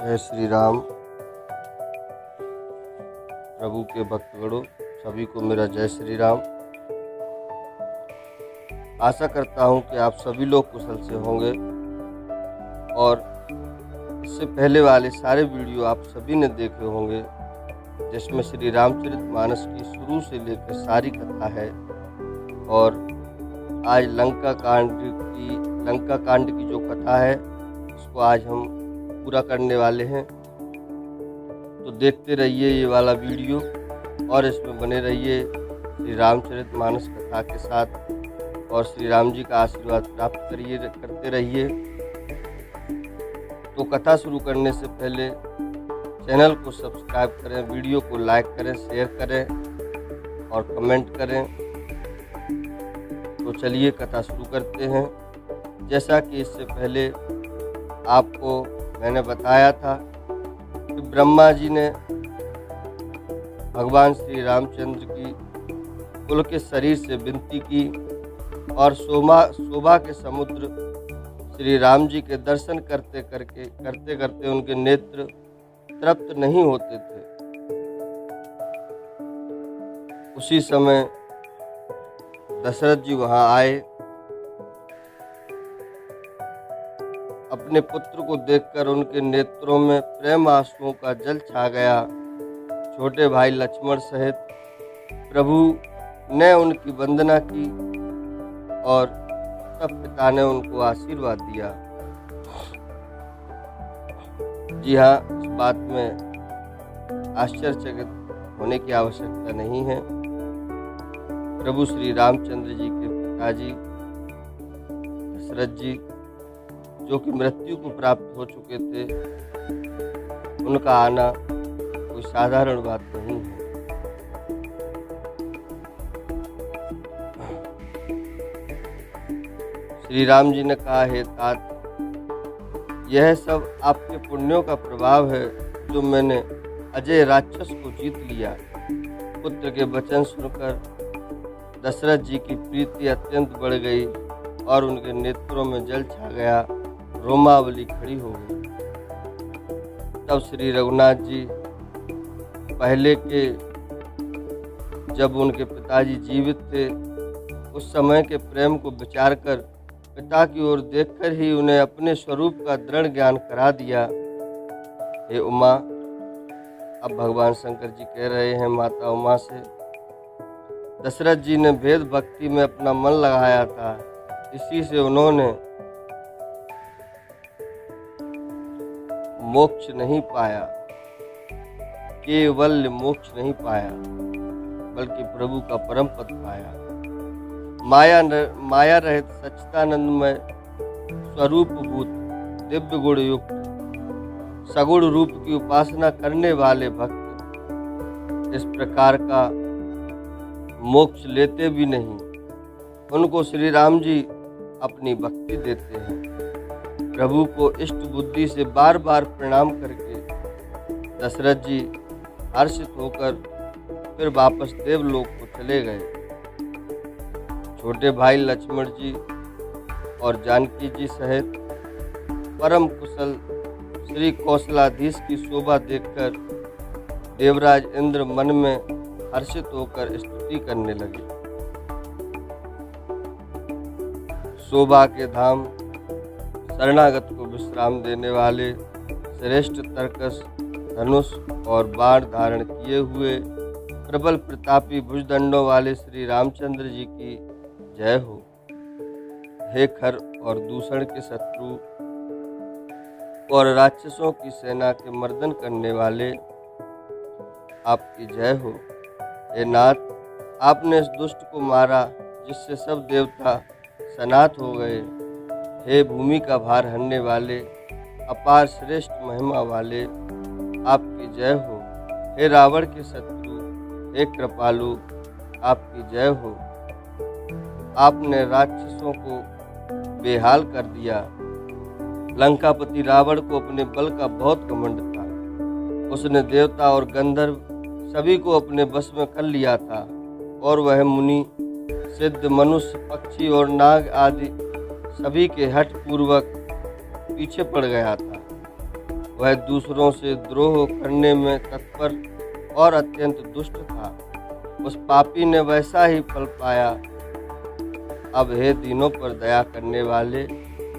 जय श्री राम। प्रभु के भक्तगणों, सभी को मेरा जय श्री राम। आशा करता हूं कि आप सभी लोग कुशल से होंगे और इससे पहले वाले सारे वीडियो आप सभी ने देखे होंगे, जिसमें श्री रामचरितमानस की शुरू से लेकर सारी कथा है। और आज लंका कांड की जो कथा है उसको आज हम पूरा करने वाले हैं। तो देखते रहिए ये वाला वीडियो और इसमें बने रहिए श्री रामचरितमानस कथा के साथ और श्री राम जी का आशीर्वाद प्राप्त करते रहिए। तो कथा शुरू करने से पहले चैनल को सब्सक्राइब करें, वीडियो को लाइक करें, शेयर करें और कमेंट करें। तो चलिए कथा शुरू करते हैं। जैसा कि इससे पहले आपको मैंने बताया था कि ब्रह्मा जी ने भगवान श्री रामचंद्र की कुल के शरीर से विनती की और शोभा के समुद्र श्री राम जी के दर्शन करते करते उनके नेत्र तृप्त नहीं होते थे। उसी समय दशरथ जी वहां आए। अपने पुत्र को देखकर उनके नेत्रों में प्रेम आंसुओं का जल छा गया। छोटे भाई लक्ष्मण सहित प्रभु ने उनकी वंदना की और तब पिता ने उनको आशीर्वाद दिया। जी हाँ, इस बात में आश्चर्यचकित होने की आवश्यकता नहीं है। प्रभु श्री रामचंद्र जी के पिताजी दशरथ जी, जो कि मृत्यु को प्राप्त हो चुके थे, उनका आना कोई साधारण बात नहीं है। श्री राम जी ने कहा, हे तात, यह सब आपके पुण्यों का प्रभाव है जो मैंने अजय राक्षस को जीत लिया। पुत्र के वचन सुनकर दशरथ जी की प्रीति अत्यंत बढ़ गई और उनके नेत्रों में जल छा गया, रोमावली खड़ी हो गई। तब श्री रघुनाथ जी पहले के, जब उनके पिताजी जीवित थे, उस समय के प्रेम को विचार कर पिता की ओर देखकर ही उन्हें अपने स्वरूप का दृढ़ ज्ञान करा दिया। हे उमा, अब भगवान शंकर जी कह रहे हैं माता उमा से, दशरथ जी ने भेद भक्ति में अपना मन लगाया था, इसी से उन्होंने मोक्ष नहीं पाया, केवल मोक्ष नहीं पाया, बल्कि प्रभु का परम पद पाया। माया रहित सच्चिदानंदमय स्वरूप भूत दिव्य गुण युक्त सगुण रूप की उपासना करने वाले भक्त इस प्रकार का मोक्ष लेते भी नहीं। उनको श्री राम जी अपनी भक्ति देते हैं। प्रभु को इष्ट बुद्धि से बार बार प्रणाम करके दशरथ जी हर्षित होकर फिर वापस देवलोक को चले गए। छोटे भाई लक्ष्मण जी और जानकी जी सहित परम कुशल श्री कौशलाधीश की शोभा देखकर देवराज इंद्र मन में हर्षित होकर स्तुति करने लगे। शोभा के धाम शरणागत को विश्राम देने वाले श्रेष्ठ तर्कस, धनुष और बाण धारण किए हुए प्रबल प्रतापी भुजदंडों वाले श्री रामचंद्र जी की जय हो। हे खर और दूषण के शत्रु और राक्षसों की सेना के मर्दन करने वाले, आपकी जय हो। हे नाथ, आपने इस दुष्ट को मारा जिससे सब देवता सनाथ हो गए। हे भूमि का भार हरने वाले, अपार श्रेष्ठ महिमा वाले, आपकी जय हो। हे रावण के शत्रु, हे कृपालु, आपकी जय हो। आपने राक्षसों को बेहाल कर दिया। लंकापति रावण को अपने बल का बहुत घमंड था। उसने देवता और गंधर्व सभी को अपने बस में कर लिया था और वह मुनि, सिद्ध, मनुष्य, पक्षी और नाग आदि सभी के हठ पूर्वक पीछे पड़ गया था। वह दूसरों से द्रोह करने में तत्पर और अत्यंत दुष्ट था। उस पापी ने वैसा ही फल पाया। अब हे दीनों पर दया करने वाले,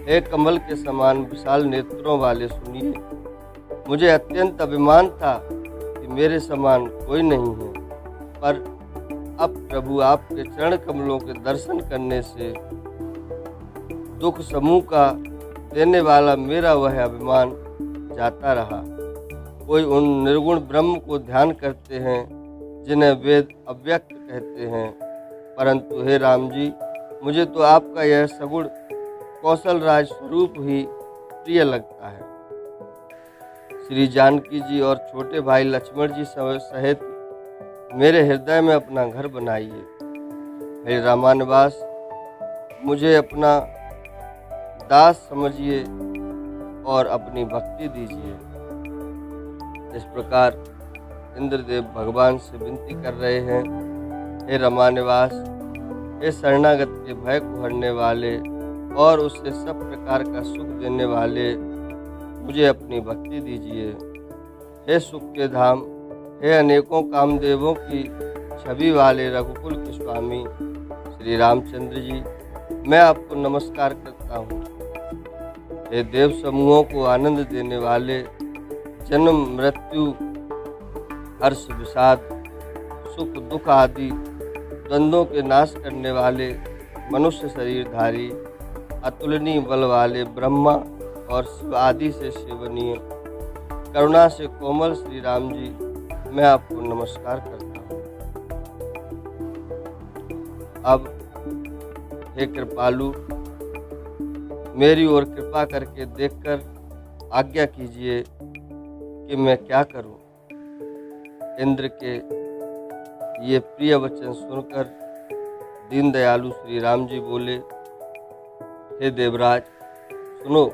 हे कमल के समान विशाल नेत्रों वाले, सुनिए। मुझे अत्यंत अभिमान था कि मेरे समान कोई नहीं है, पर अब प्रभु आपके चरण कमलों के दर्शन करने से दुख समूह का देने वाला मेरा वह अभिमान जाता रहा। कोई उन निर्गुण ब्रह्म को ध्यान करते हैं जिन्हें वेद अव्यक्त कहते हैं, परंतु हे राम जी, मुझे तो आपका यह सगुण कौशल राज स्वरूप ही प्रिय लगता है। श्री जानकी जी और छोटे भाई लक्ष्मण जी सहित मेरे हृदय में अपना घर बनाइए। हे रामानिवास, मुझे अपना दास समझिए और अपनी भक्ति दीजिए। इस प्रकार इंद्रदेव भगवान से विनती कर रहे हैं, हे रमानिवास, हे शरणागत के भय को हरने वाले और उससे सब प्रकार का सुख देने वाले, मुझे अपनी भक्ति दीजिए। हे सुख के धाम, हे अनेकों कामदेवों की छवि वाले रघुकुल के स्वामी श्री रामचंद्र जी, मैं आपको नमस्कार करता हूँ। हे देव समूहों को आनंद देने वाले, जन्म मृत्यु हर्ष विषाद सुख दुख आदि द्वंद्वों के नाश करने वाले, मनुष्य शरीरधारी अतुलनीय बल वाले, ब्रह्मा और शिव आदि से सेवनीय, करुणा से कोमल श्री राम जी, मैं आपको नमस्कार करता हूँ। अब हे कृपालु, मेरी ओर कृपा करके देखकर आज्ञा कीजिए कि मैं क्या करूं। इंद्र के ये प्रिय वचन सुनकर दीन दयालु श्री राम जी बोले, हे देवराज, सुनो,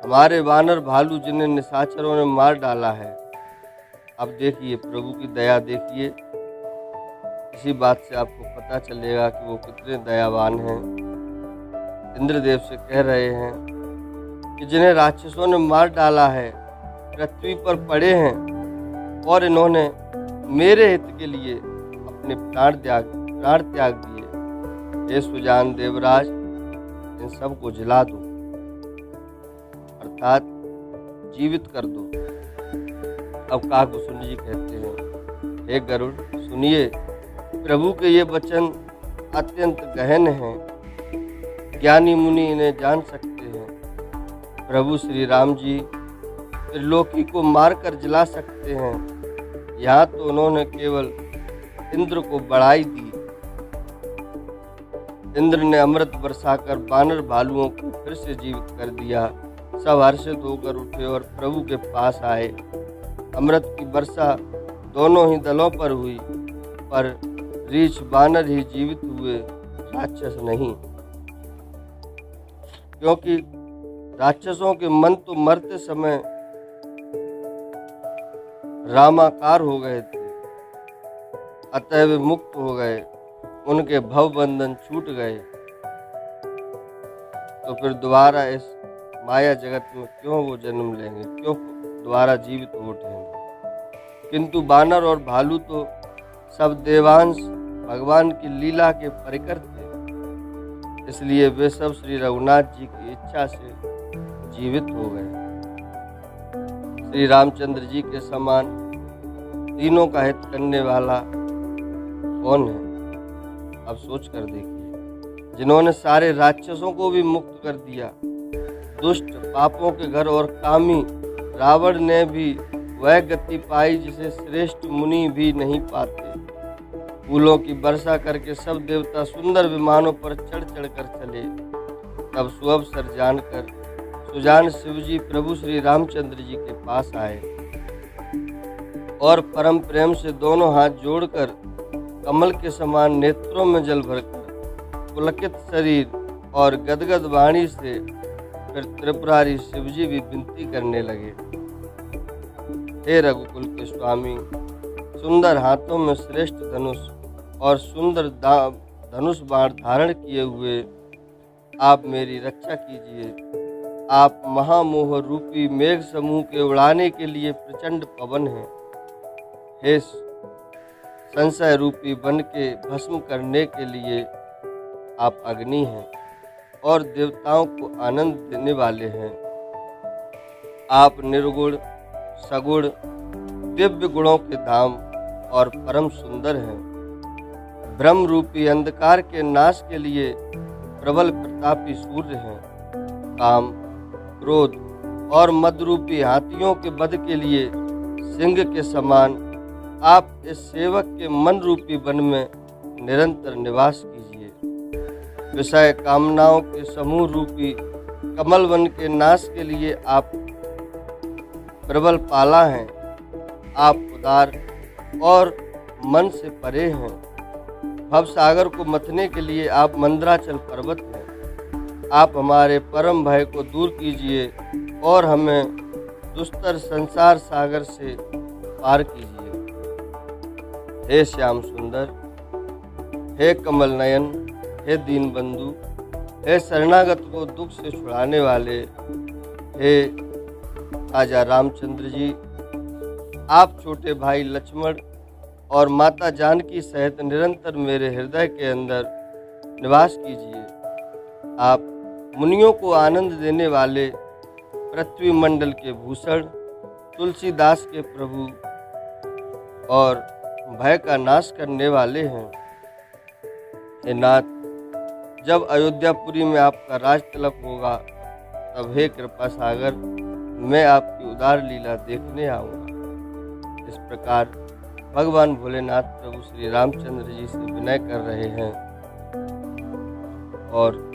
हमारे वानर भालू जिन्हें निशाचरों ने मार डाला है, अब देखिए प्रभु की दया देखिए। इसी बात से आपको पता चलेगा कि वो कितने दयावान हैं। इंद्रदेव से कह रहे हैं कि जिन्हें राक्षसों ने मार डाला है, पृथ्वी पर पड़े हैं और इन्होंने मेरे हित के लिए अपने प्राण त्याग दिए। हे सुजान देवराज, इन सब को जिला दो, अर्थात जीवित कर दो। अब काकभूषण जी कहते हैं, हे गरुड़, सुनिए, प्रभु के ये वचन अत्यंत गहन हैं, ज्ञानी मुनि इन्हें जान सकते हैं। प्रभु श्री राम जी त्रिलोकी को मारकर जला सकते हैं। यहाँ तो उन्होंने केवल इंद्र को बढ़ाई दी। इंद्र ने अमृत बरसाकर बानर भालुओं को फिर से जीवित कर दिया। सब हर्षित होकर उठे और प्रभु के पास आए। अमृत की वर्षा दोनों ही दलों पर हुई, पर रीछ बानर ही जीवित हुए, राक्षस नहीं, क्योंकि राक्षसों के मन तो मरते समय रामाकार हो गए थे, अतः वे मुक्त हो गए, उनके भव बंधन छूट गए। तो फिर दोबारा इस माया जगत में क्यों वो जन्म लेंगे, क्यों दोबारा जीवित हो उठेंगे। किंतु बानर और भालू तो सब देवांश भगवान की लीला के परिकर थे, इसलिए वे सब श्री रघुनाथ जी की इच्छा से जीवित हो गए। श्री रामचंद्र जी के समान तीनों का हित करने वाला कौन है? अब सोच कर देखिए। जिन्होंने सारे राक्षसों को भी मुक्त कर दिया, दुष्ट पापों के घर और कामी रावण ने भी वह गति पाई जिसे श्रेष्ठ मुनि भी नहीं पाते। फूलों की वर्षा करके सब देवता सुंदर विमानों पर चढ़ चढ़ कर चले। तब सुअवसर जानकर सुजान शिवजी प्रभु श्री रामचंद्र जी के पास आए और परम प्रेम से दोनों हाथ जोड़कर कमल के समान नेत्रों में जल भरकर पुलकित शरीर और गदगद वाणी से फिर त्रिपुरारी शिवजी भी विनती करने लगे, हे रघुकुल के स्वामी, सुंदर हाथों में श्रेष्ठ धनुष और सुंदर धनुष बाण धारण किए हुए आप मेरी रक्षा कीजिए। आप महामोह रूपी मेघ समूह के उड़ाने के लिए प्रचंड पवन हैं। हे संशय रूपी वन के भस्म करने के लिए आप अग्नि हैं और देवताओं को आनंद देने वाले हैं। आप निर्गुण सगुण दिव्य गुणों के धाम और परम सुंदर हैं। ब्रह्म रूपी अंधकार के नाश के लिए प्रबल प्रतापी सूर्य हैं। काम क्रोध और मद रूपी हाथियों के वध के लिए सिंह के समान आप इस सेवक के मन रूपी वन में निरंतर निवास कीजिए। विषय कामनाओं के समूह रूपी कमल वन के नाश के लिए आप प्रबल पाला हैं। आप उदार और मन से परे हैं। भव सागर को मथने के लिए आप मंदराचल पर्वत हैं। आप हमारे परम भय को दूर कीजिए और हमें दुस्तर संसार सागर से पार कीजिए। हे श्याम सुंदर, हे कमल नयन, हे दीन बंधु, हे शरणागत को दुख से छुड़ाने वाले, हे राजा रामचंद्र जी, आप छोटे भाई लक्ष्मण और माता जानकी सहित निरंतर मेरे हृदय के अंदर निवास कीजिए। आप मुनियों को आनंद देने वाले, पृथ्वी मंडल के भूषण, तुलसीदास के प्रभु और भय का नाश करने वाले हैं। हे नाथ, जब अयोध्यापुरी में आपका राज तिलक होगा तब हे कृपा सागर, मैं आपकी उदार लीला देखने आऊँगा। इस प्रकार भगवान भोलेनाथ प्रभु श्री रामचंद्र जी से विनय कर रहे हैं और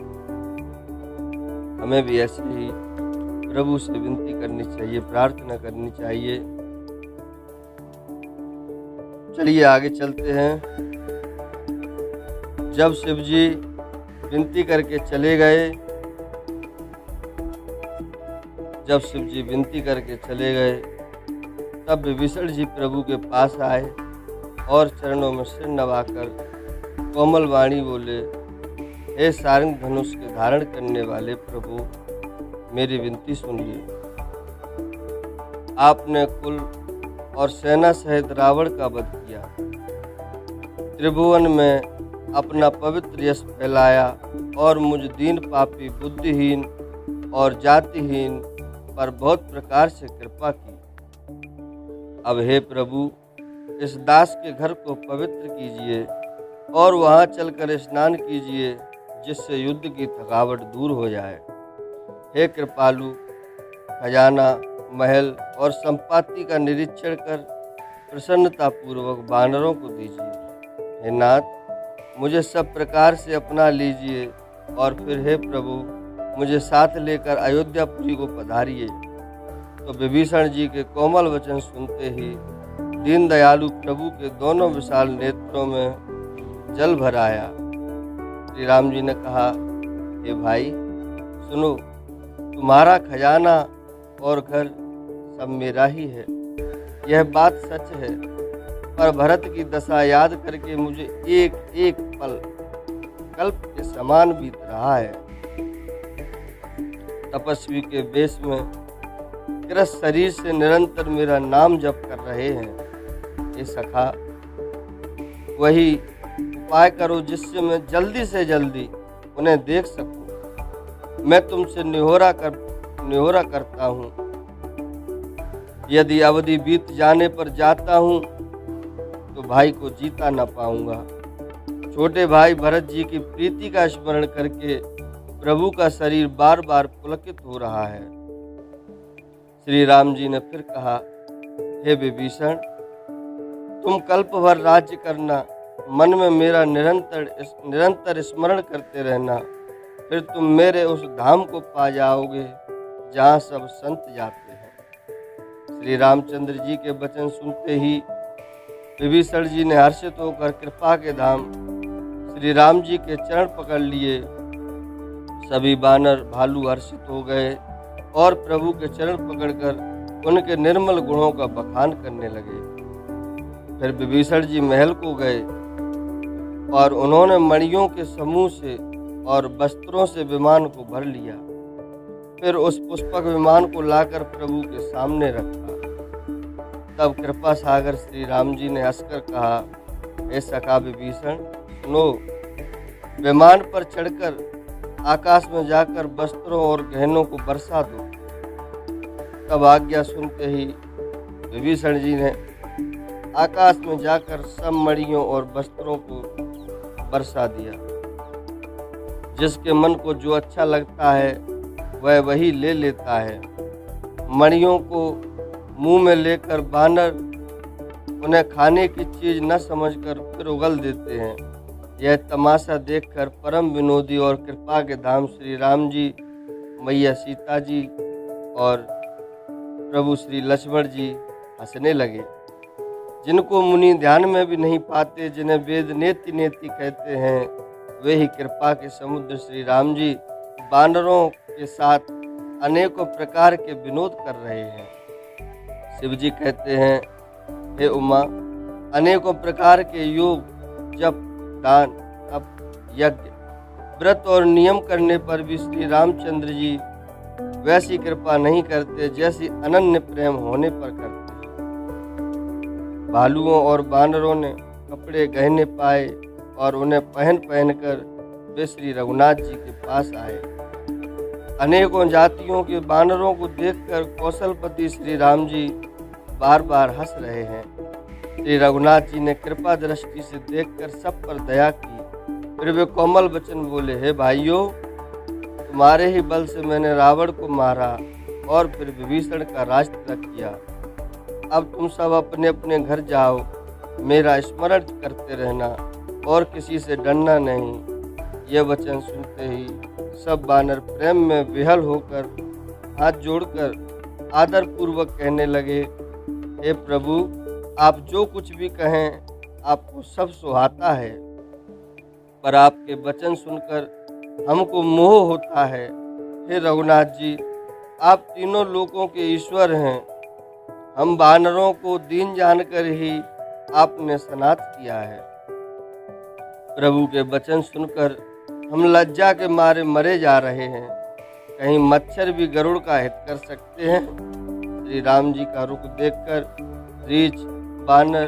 हमें भी ऐसे ही प्रभु से विनती करनी चाहिए, प्रार्थना करनी चाहिए। चलिए आगे चलते हैं। जब शिव जी विनती करके चले गए, तब विभीषण जी प्रभु के पास आए और चरणों में सिर नवाकर कोमल वाणी बोले, हे सारंग धनुष के धारण करने वाले प्रभु, मेरी विनती सुनिए। आपने कुल और सेना सहित रावण का वध किया, त्रिभुवन में अपना पवित्र यश फैलाया और मुझ दीन पापी बुद्धिहीन और जातिहीन पर बहुत प्रकार से कृपा की। अब हे प्रभु, इस दास के घर को पवित्र कीजिए और वहां चलकर स्नान कीजिए, जिससे युद्ध की थकावट दूर हो जाए। हे कृपालु, खजाना, महल और संपत्ति का निरीक्षण कर प्रसन्नतापूर्वक वानरों को दीजिए। हे नाथ, मुझे सब प्रकार से अपना लीजिए और फिर हे प्रभु, मुझे साथ लेकर अयोध्यापुरी को पधारिए। तो विभीषण जी के कोमल वचन सुनते ही दीन दयालु प्रभु के दोनों विशाल नेत्रों में जल भर आया। श्री राम जी ने कहा, हे भाई सुनो, तुम्हारा खजाना और घर सब मेरा ही है, यह बात सच है, पर भरत की दशा याद करके मुझे एक एक पल कल्प के समान बीत रहा है। तपस्वी के वेश में कृस शरीर से निरंतर मेरा नाम जप कर रहे हैं। हे सखा, वही उपाय करो जिससे मैं जल्दी से जल्दी उन्हें देख सकूं। मैं तुमसे निहोरा करता हूँ, यदि अवधि बीत जाने पर जाता हूँ तो भाई को जीता न पाऊंगा। छोटे भाई भरत जी की प्रीति का स्मरण करके प्रभु का शरीर बार बार पुलकित हो रहा है। श्री राम जी ने फिर कहा, हे विभीषण, तुम कल्प भर राज्य करना, मन में मेरा निरंतर स्मरण करते रहना, फिर तुम मेरे उस धाम को पा जाओगे जहाँ सब संत जाते हैं। श्री रामचंद्र जी के वचन सुनते ही विभीषण जी ने हर्षित होकर कृपा के धाम श्री राम जी के चरण पकड़ लिए। सभी बानर भालू हर्षित हो गए और प्रभु के चरण पकड़कर उनके निर्मल गुणों का बखान करने लगे। फिर विभीषण जी महल को गए और उन्होंने मणियों के समूह से और वस्त्रों से विमान को भर लिया। फिर उस पुष्पक विमान को लाकर प्रभु के सामने रखा। तब कृपा सागर श्री राम जी ने हंसकर कहा, हे सखा विभीषण, सुनो, विमान पर चढ़कर आकाश में जाकर वस्त्रों और गहनों को बरसा दो। तब आज्ञा सुनते ही विभीषण जी ने आकाश में जाकर सब मणियों और वस्त्रों को बरसा दिया। जिसके मन को जो अच्छा लगता है वह वही ले लेता है। मणियों को मुंह में लेकर बानर उन्हें खाने की चीज न समझकर फिर उगल देते हैं। यह तमाशा देखकर परम विनोदी और कृपा के धाम श्री राम जी, मैया सीता जी और प्रभु श्री लक्ष्मण जी हंसने लगे। जिनको मुनि ध्यान में भी नहीं पाते, जिन्हें वेद नेति नेति कहते हैं, वे ही कृपा के समुद्र श्री राम जी बानरों के साथ अनेकों प्रकार के विनोद कर रहे हैं। शिव जी कहते हैं, हे उमा, अनेकों प्रकार के योग, जप, दान, तप, यज्ञ, व्रत और नियम करने पर भी श्री रामचंद्र जी वैसी कृपा नहीं करते जैसी अनन्य प्रेम होने पर करते हैं। भालुओं और बानरों ने कपड़े गहने पाए और उन्हें पहन पहनकर वे श्री रघुनाथ जी के पास आए। अनेकों जातियों के बानरों को देखकर कौशलपति श्री राम जी बार बार हंस रहे हैं। श्री रघुनाथ जी ने कृपा दृष्टि से देखकर सब पर दया की। फिर वे कोमल वचन बोले, हे भाइयों, तुम्हारे ही बल से मैंने रावण को मारा और फिर विभीषण का राज तिलक किया। अब तुम सब अपने अपने घर जाओ, मेरा स्मरण करते रहना और किसी से डरना नहीं। ये वचन सुनते ही सब बानर प्रेम में विहल होकर हाथ जोड़कर आदर पूर्वक कहने लगे, हे प्रभु, आप जो कुछ भी कहें आपको सब सुहाता है, पर आपके वचन सुनकर हमको मोह होता है। हे रघुनाथ जी, आप तीनों लोकों के ईश्वर हैं। हम बानरों को दीन जानकर ही आपने सनाथ किया है। प्रभु के वचन सुनकर हम लज्जा के मारे मरे जा रहे हैं। कहीं मच्छर भी गरुड़ का हित कर सकते हैं। श्री राम जी का रुख देखकर रीछ, बानर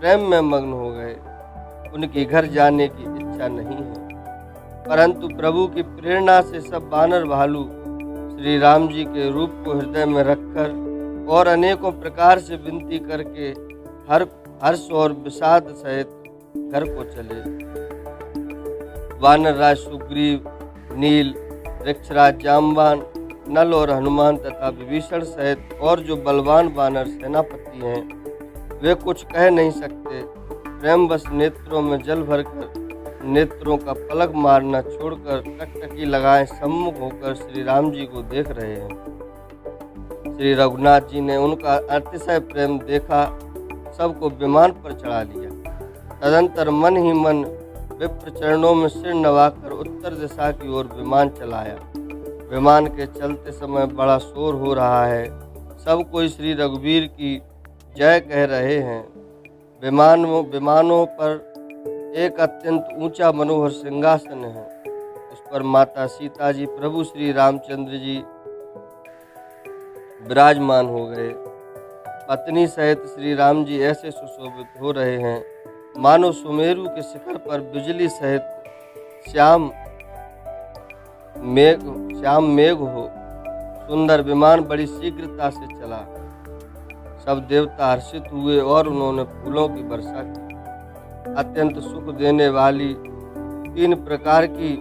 प्रेम में मग्न हो गए। उनके घर जाने की इच्छा नहीं है, परंतु प्रभु की प्रेरणा से सब बानर भालू श्री राम जी के रूप को हृदय में रखकर और अनेकों प्रकार से विनती करके हर्ष और विषाद सहित घर को चले। वानर राज सुग्रीव, नील, वृक्षराज जामवान, नल और हनुमान तथा विभीषण सहित और जो बलवान वानर सेनापति हैं, वे कुछ कह नहीं सकते। प्रेमवश नेत्रों में जल भरकर नेत्रों का पलक मारना छोड़कर टकटकी लगाए सम्मुख होकर श्री राम जी को देख रहे हैं। श्री रघुनाथ जी ने उनका अतिशय प्रेम देखा, सबको विमान पर चढ़ा लिया। तदंतर मन ही मन विप्र चरणों में सिर नवाकर उत्तर दिशा की ओर विमान चलाया। विमान के चलते समय बड़ा शोर हो रहा है। सब कोई श्री रघुवीर की जय कह रहे हैं। विमानों पर एक अत्यंत ऊंचा मनोहर सिंहासन है। उस पर माता सीता जी, प्रभु श्री रामचंद्र जी विराजमान हो गए। पत्नी सहित श्री राम जी ऐसे सुशोभित हो रहे हैं मानो सुमेरु के शिखर पर बिजली सहित श्याम मेघ हो। सुंदर विमान बड़ी शीघ्रता से चला। सब देवता हर्षित हुए और उन्होंने फूलों की वर्षा की। अत्यंत सुख देने वाली 3 प्रकार की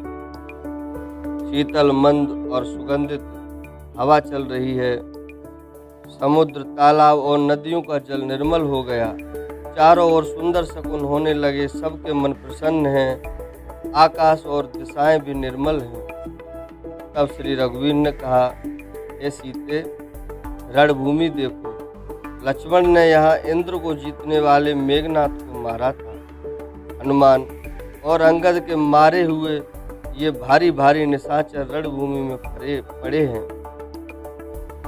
शीतल, मंद और सुगंधित हवा चल रही है। समुद्र, तालाब और नदियों का जल निर्मल हो गया। चारों ओर सुंदर शकुन होने लगे। सबके मन प्रसन्न हैं। आकाश और दिशाएं भी निर्मल हैं। तब श्री रघुवीर ने कहा, हे सीते, रणभूमि देखो। लक्ष्मण ने यहाँ इंद्र को जीतने वाले मेघनाथ को मारा था। हनुमान और अंगद के मारे हुए ये भारी भारी निशाचर रणभूमि में पड़े हैं।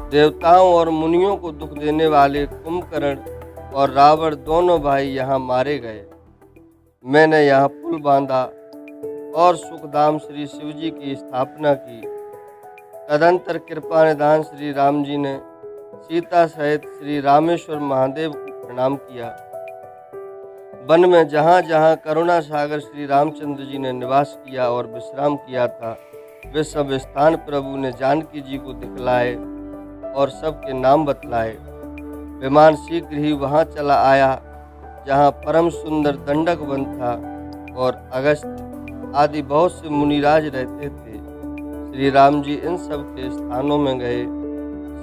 देवताओं और मुनियों को दुख देने वाले कुंभकर्ण और रावण दोनों भाई यहाँ मारे गए। मैंने यहाँ पुल बांधा और सुखधाम श्री शिव जी की स्थापना की। तदंतर कृपा निधान श्री राम जी ने सीता सहित श्री रामेश्वर महादेव को प्रणाम किया। वन में जहाँ जहाँ करुणा सागर श्री रामचंद्र जी ने निवास किया और विश्राम किया था, वे सब स्थान प्रभु ने जानकी जी को दिखलाए और सबके नाम बतलाए। विमान शीघ्र ही वहाँ चला आया जहाँ परम सुंदर दंडक वन था और अगस्त आदि बहुत से मुनिराज रहते थे। श्री राम जी इन सब के स्थानों में गए।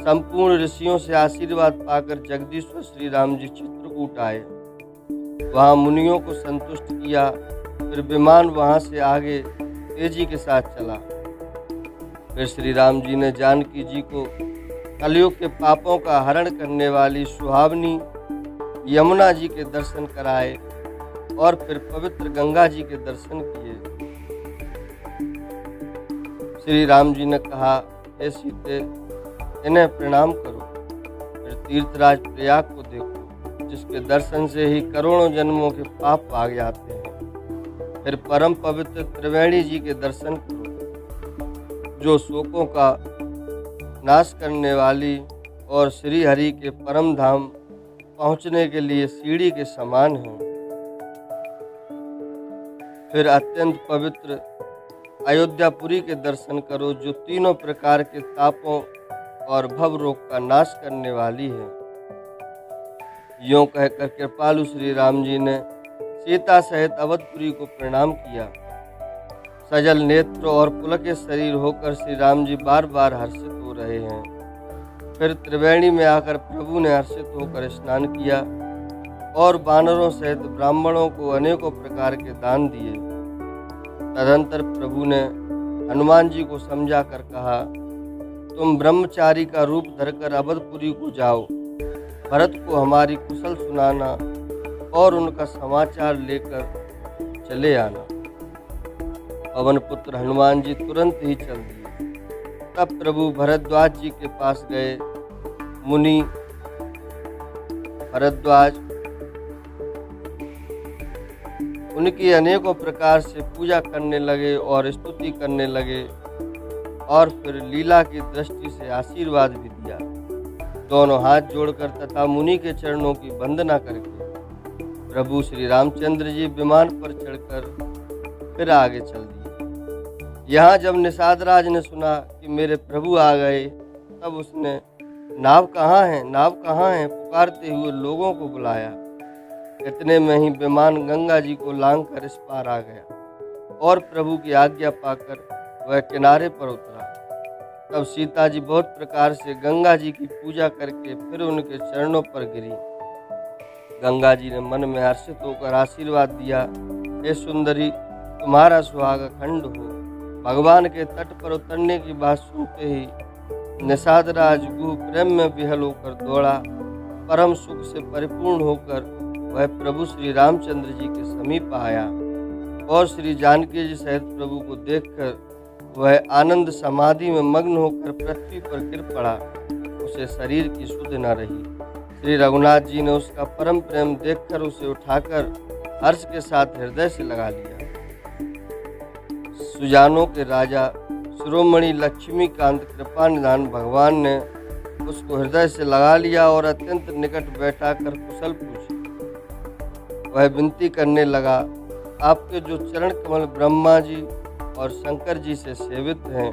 संपूर्ण ऋषियों से आशीर्वाद पाकर जगदीश्वर श्री राम जी चित्रकूट आए। वहाँ मुनियों को संतुष्ट किया। फिर विमान वहाँ से आगे तेजी के साथ चला। फिर श्री राम जी ने जानकी जी को कलयुग के पापों का हरण करने वाली सुहावनी यमुना जी के दर्शन कराए और फिर पवित्र गंगा जी के दर्शन किए। श्री राम जी ने कहा, हे सीते, इन्हें प्रणाम करो। फिर तीर्थराज प्रयाग को देखो, जिसके दर्शन से ही करोड़ों जन्मों के पाप भाग जाते हैं। फिर परम पवित्र त्रिवेणी जी के दर्शन करो, जो शोकों का नाश करने वाली और श्री हरि के परम धाम पहुँचने के लिए सीढ़ी के समान है। फिर अत्यंत पवित्र अयोध्यापुरी के दर्शन करो, जो तीनों प्रकार के तापों और भव रोग का नाश करने वाली है। यों कहकर कृपालु श्री राम जी ने सीता सहित अवधपुरी को प्रणाम किया। सजल नेत्र और पुलकित शरीर होकर श्री राम जी बार बार हर्षित हो रहे हैं। फिर त्रिवेणी में आकर प्रभु ने हर्षित होकर स्नान किया और वानरों सहित ब्राह्मणों को अनेकों प्रकार के दान दिए। तदंतर प्रभु ने हनुमान जी को समझा कर कहा, तुम ब्रह्मचारी का रूप धरकर अवधपुरी को जाओ। भरत को हमारी कुशल सुनाना और उनका समाचार लेकर चले आना। पवन पुत्र हनुमान जी तुरंत ही चल दिए। तब प्रभु भरद्वाज जी के पास गए। मुनि भरद्वाज उनकी अनेकों प्रकार से पूजा करने लगे और स्तुति करने लगे और फिर लीला की दृष्टि से आशीर्वाद भी दिया। दोनों हाथ जोड़कर तथा मुनि के चरणों की वंदना करके प्रभु श्री रामचंद्र जी विमान पर चढ़कर फिर आगे चल दिए। यहाँ जब निषाद राज ने सुना कि मेरे प्रभु आ गए, तब उसने नाव कहाँ है, नाव कहाँ है पुकारते हुए लोगों को बुलाया। इतने में ही विमान गंगा जी को लांघकर इस पार आ गया और प्रभु की आज्ञा पाकर वह किनारे पर उतरा। तब सीता जी बहुत प्रकार से गंगा जी की पूजा करके फिर उनके चरणों पर गिरी। गंगा जी ने मन में हर्षित होकर आशीर्वाद दिया, हे सुंदरी, तुम्हारा सुहाग खंड हो। भगवान के तट पर उतरने की बात सुनते ही निषाद राज गुह प्रेम में विहल होकर दौड़ा। परम सुख से परिपूर्ण होकर वह प्रभु श्री रामचंद्र जी के समीप आया और श्री जानकी जी सहित प्रभु को देखकर वह आनंद समाधि में मग्न होकर पृथ्वी पर गिर पड़ा। उसे शरीर की सुध न रही। श्री रघुनाथ जी ने उसका परम प्रेम देखकर उसे उठाकर हर्ष के साथ हृदय से लगा लिया। सुजानों के राजा शिरोमणि लक्ष्मीकांत कृपा निधान भगवान ने उसको हृदय से लगा लिया और अत्यंत निकट बैठाकर कुशल पूछी। वह विनती करने लगा, आपके जो चरण कमल ब्रह्मा जी और शंकर जी से सेवित हैं,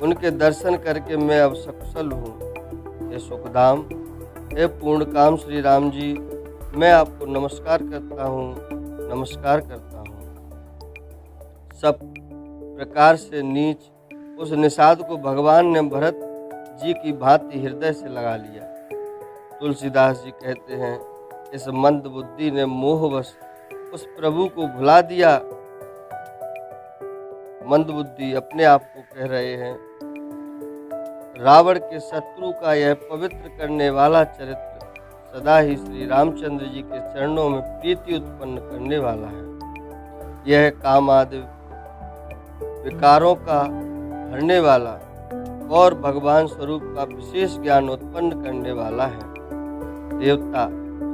उनके दर्शन करके मैं अब सकुशल हूँ। हे सुखधाम, हे पूर्ण काम श्री राम जी, मैं आपको नमस्कार करता हूँ, नमस्कार करता हूँ। सब प्रकार से नीच उस निषाद को भगवान ने भरत जी की भांति हृदय से लगा लिया। तुलसीदास जी कहते हैं, इस मंद बुद्धि ने मोहवश उस प्रभु को भुला दिया। मंद बुद्धि अपने आप को कह रहे हैं। रावण के शत्रु का यह पवित्र करने वाला चरित्र सदा ही श्री रामचंद्र जी के चरणों में प्रीति उत्पन्न करने वाला है। यह काम आदि विकारों का हरने वाला और भगवान स्वरूप का विशेष ज्ञान उत्पन्न करने वाला है। देवता,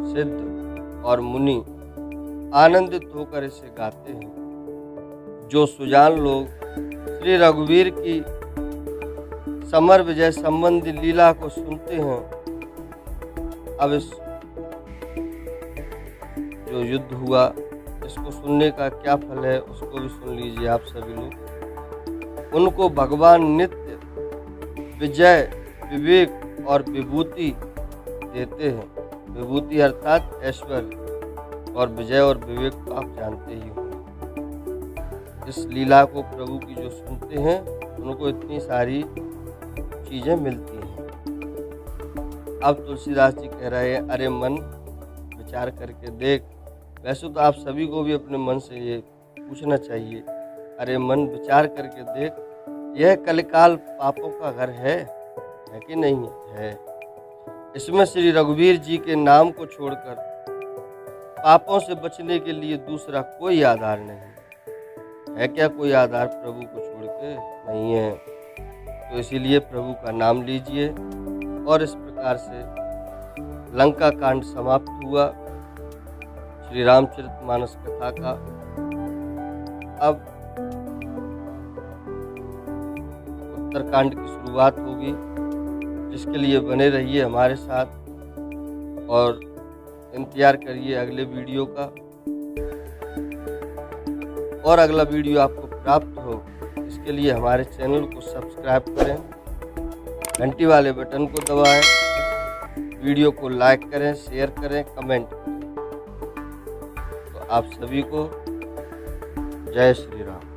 सिद्ध और मुनि आनंदित होकर इसे गाते हैं। जो सुजान लोग श्री रघुवीर की समर विजय संबंधी लीला को सुनते हैं। अब इस जो युद्ध हुआ इसको सुनने का क्या फल है उसको भी सुन लीजिए आप सभी लोग। उनको भगवान नित्य विजय, विवेक और विभूति देते हैं। विभूति अर्थात ऐश्वर्य और विजय और विवेक को आप जानते ही हो। इस लीला को प्रभु की जो सुनते हैं उनको इतनी सारी चीज़ें मिलती हैं। अब तुलसीदास जी कह रहे हैं, अरे मन विचार करके देख। वैसे तो आप सभी को भी अपने मन से ये पूछना चाहिए, अरे मन विचार करके देख, यह कलिकाल पापों का घर है कि नहीं है। इसमें श्री रघुवीर जी के नाम को छोड़कर पापों से बचने के लिए दूसरा कोई आधार नहीं है। क्या कोई आधार प्रभु को छोड़ के? नहीं है। तो इसीलिए प्रभु का नाम लीजिए। और इस प्रकार से लंका कांड समाप्त हुआ श्री रामचरितमानस कथा का। अब उत्तरकांड की शुरुआत होगी, जिसके लिए बने रहिए हमारे साथ और इंतजार करिए अगले वीडियो का। और अगला वीडियो आपको प्राप्त हो इसके लिए हमारे चैनल को सब्सक्राइब करें, घंटी वाले बटन को दबाएं, वीडियो को लाइक करें, शेयर करें, कमेंट करें। तो आप सभी को जय श्री राम।